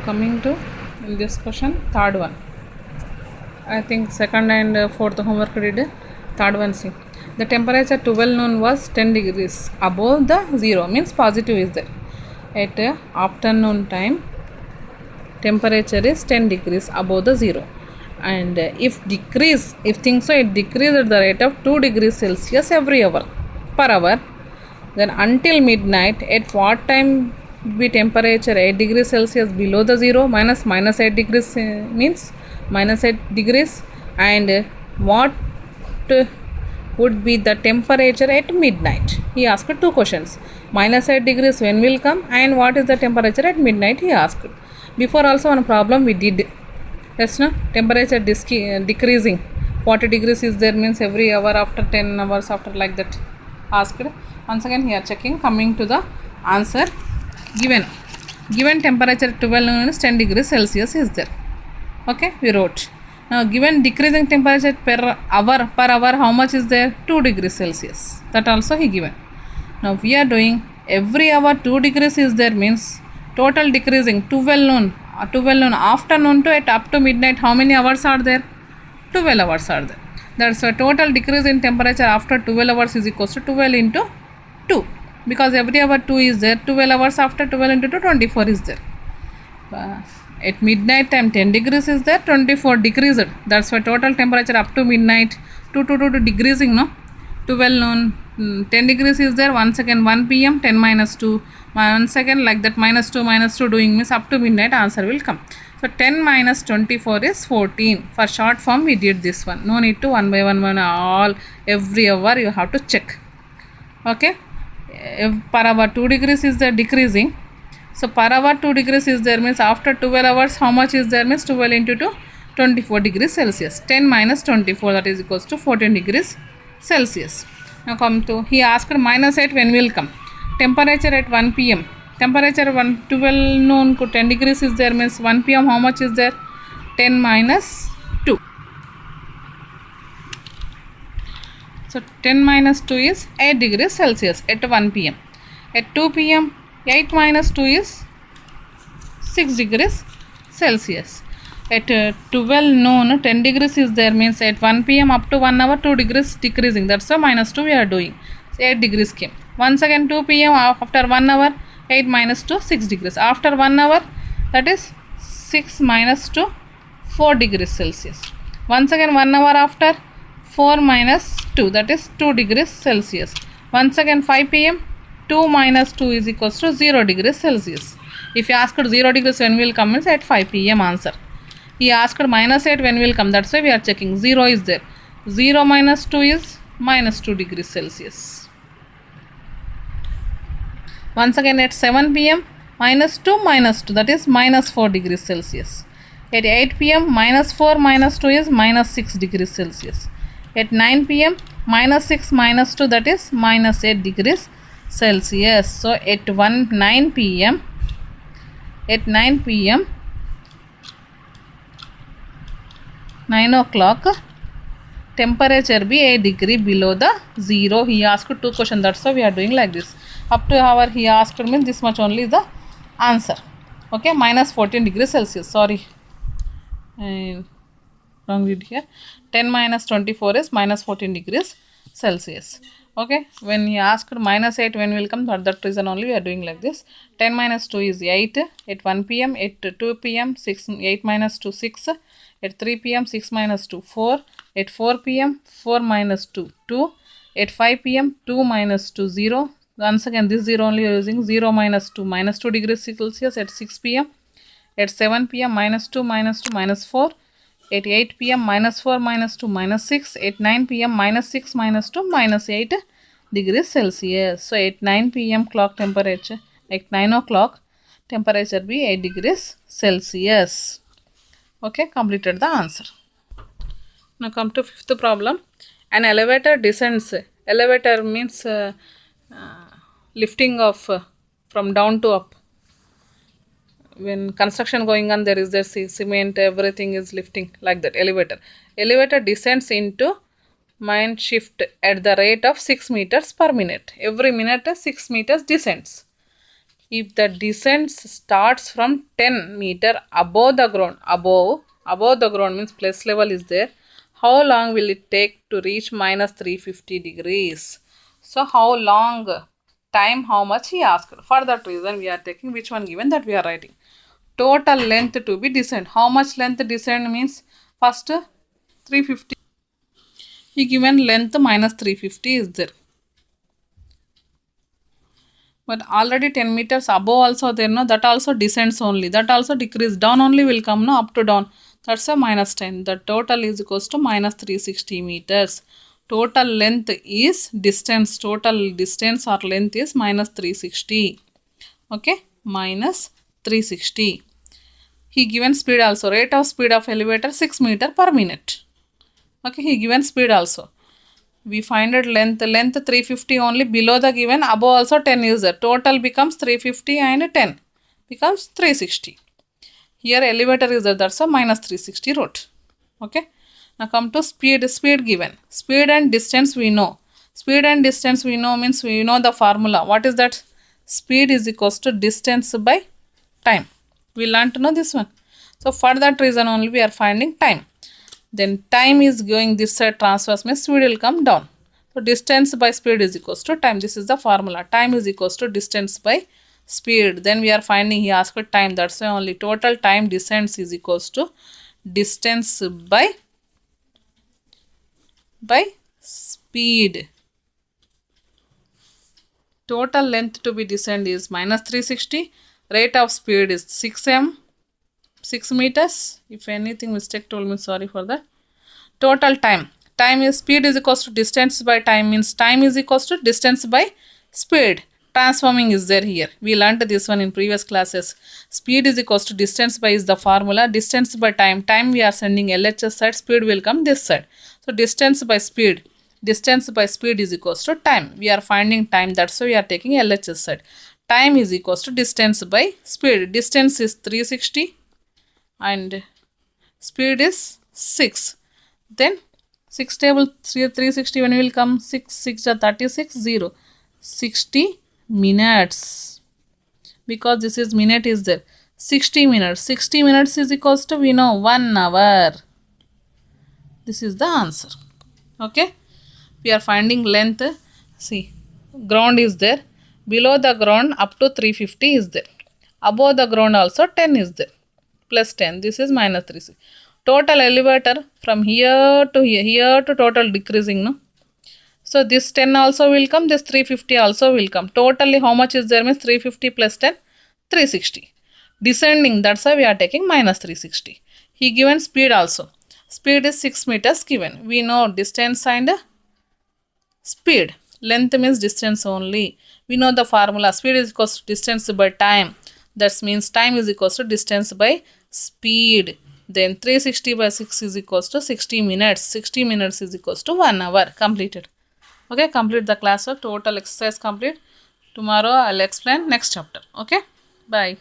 coming to in this question, third one. I think second and fourth homework did. Third one, see. The temperature 12 noon was 10 degrees above the zero, means positive is there. At afternoon time, temperature is 10 degrees above the zero. And if things so, it decrease at the rate of 2 degrees Celsius every hour per hour. Then until midnight, at what time be temperature 8 degrees Celsius below the zero, minus 8 degrees means minus 8 degrees. And what would be the temperature at midnight? He asked two questions. Minus 8 degrees when will come, and what is the temperature at midnight, he asked. Before also one problem we did. Yes, no? Temperature decreasing. 40 degrees is there, means every hour after 10 hours after, like that asked. Once again here checking, coming to the answer. Given temperature 12 noon is 10 degrees Celsius is there. Okay, we wrote. Now given decreasing temperature per hour, how much is there? 2 degrees Celsius. That also he given. Now we are doing every hour 2 degrees is there, means total decreasing 12 noon afternoon to up to midnight, how many hours are there? 12 hours are there. That's a total decrease in temperature after 12 hours is equals to 12 into 2, because every hour 2 is there. 12 hours after 12 into 2, 24 is there. At midnight time 10 degrees is there, 24 decreased. That's why total temperature up to midnight 2 decreasing, no? 12 noon 10 degrees is there. Once again 1 pm 10 minus 2, once again like that minus 2 doing, means up to midnight answer will come. So 10 minus 24 is 14. For short form we did this one. No need to one by one all every hour you have to check. Okay, per hour 2 degrees is there decreasing. So per hour 2 degrees is there, means after 12 hours how much is there, means 12 into 2, 24 degrees Celsius. 10 minus 24, that is equals to 14 degrees Celsius. Now come to, he asked minus 8 when will come. Temperature at 1 pm. Temperature 12 noon to 10 degrees is there, means 1 pm how much is there? 10 minus 2. So 10 minus 2 is 8 degrees Celsius at 1 pm. At 2 pm 8 minus 2 is 6 degrees Celsius. At 12 noon 10 degrees is there, means at 1 pm up to 1 hour 2 degrees decreasing. That's why minus 2 we are doing. So 8 degrees came. Once again 2 pm after 1 hour 8 minus 2 6 degrees. After 1 hour, that is 6 minus 2 4 degrees Celsius. Once again 1 hour after 4 minus 2, that is 2 degrees Celsius. Once again 5 pm 2 minus 2 is equals to 0 degrees Celsius. If you asked 0 degrees when will come, means at 5 pm answer. He asked minus 8 when will come, that's why we are checking. 0 is there. 0 minus 2 is minus 2 degrees Celsius. Once again at 7 pm minus 2, that is minus 4 degrees Celsius. At 8 pm minus 4 minus 2 is minus 6 degrees Celsius. At 9 pm minus 6 minus 2, that is minus 8 degrees Celsius. So at 9 pm 9 o'clock temperature be 8 degree below the zero. He asked two questions, that's why we are doing like this. Up to hour he asked, means this much only is the answer. Okay, minus 14 degrees Celsius. Sorry, wrong read here. 10 minus 24 is minus 14 degrees Celsius. Okay, when he asked minus 8 when will come, for that reason only we are doing like this. 10 minus 2 is 8 at 1 pm. At 2 pm 8 minus 2 6. At 3 pm 6 minus 2 4. At 4 pm 4 minus 2 2. At 5 pm 2 minus 2 0. Once again this 0 only using. 0 minus 2 degrees Celsius at 6 pm. At 7 pm minus 2 minus 4. At 8 pm minus 4 minus 2 minus 6. At 9 pm minus 6 minus 2 minus 8 degrees Celsius. So at 9 pm clock temperature, at 9 o'clock temperature be 8 degrees Celsius. Okay, completed the answer. Now come to fifth problem. An elevator descends. Elevator means lifting of from down to up. When construction going on, there is the cement, everything is lifting, like that. Elevator descends into mine shift at the rate of 6 meters per minute. Every minute 6 meters descends. If the descent starts from 10 meter above the ground, above the ground means plus level is there, how long will it take to reach minus 350 degrees? So how long time, how much he asked. For that reason we are taking which one given, that we are writing. Total length to be descent. How much length descent means? First 350. He given length minus 350 is there. But already 10 meters above also there, no, that also descends only, that also decrease, down only will come, no, up to down, that's a minus 10. The total is equals to minus 360 meters. Total length is distance, total distance or length is minus 360. Okay, minus 360. He given speed also, rate of speed of elevator 6 meter per minute. Okay, he given speed also. We find it length 350 only, below the given, above also 10 is there. Total becomes 350 and 10 becomes 360. Here elevator is there, that's a minus 360 wrote. Okay. Now come to speed. Speed given. Speed and distance we know. Speed and distance we know means we know the formula. What is that? Speed is equals to distance by time. We learnt to know this one. So for that reason only we are finding time. Then time is going this side transverse means speed will come down. So distance by speed is equals to time. This is the formula. Time is equals to distance by speed. Then we are finding, he asked time. That's why only total time descents is equals to distance by speed. Total length to be descend is minus 360. Rate of speed is 6 meters. If anything mistake told me, sorry for that. Total time. Time is speed is equals to distance by time, means time is equals to distance by speed. Transforming is there here. We learned this one in previous classes. Speed is equals to distance by is the formula. Distance by time. Time we are sending LHS side. Speed will come this side. So distance by speed. Distance by speed is equals to time. We are finding time. That's why we are taking LHS side. Time is equals to distance by speed. Distance is 360 and speed is 6. Then 6 table 360 when will come, 6 are 36, 0. 60 minutes. Because this is minute is there. 60 minutes. 60 minutes is equals to, we know, 1 hour. This is the answer. Okay. We are finding length. See, ground is there. Below the ground up to 350 is there. Above the ground also 10 is there. Plus 10. This is minus 360. Total elevator from here to total decreasing, no? So this 10 also will come, this 350 also will come. Totally how much is there means 350 plus 10, 360. Descending, that's why we are taking minus 360. He given speed also. Speed is 6 meters given. We know distance and speed. Length means distance only. We know the formula. Speed is equals to distance by time. That means time is equals to distance by speed. Then 360 by 6 is equals to 60 minutes. 60 minutes is equals to 1 hour. Completed. Okay, complete the class work. Total exercise complete. Tomorrow I'll explain next chapter. Okay, bye.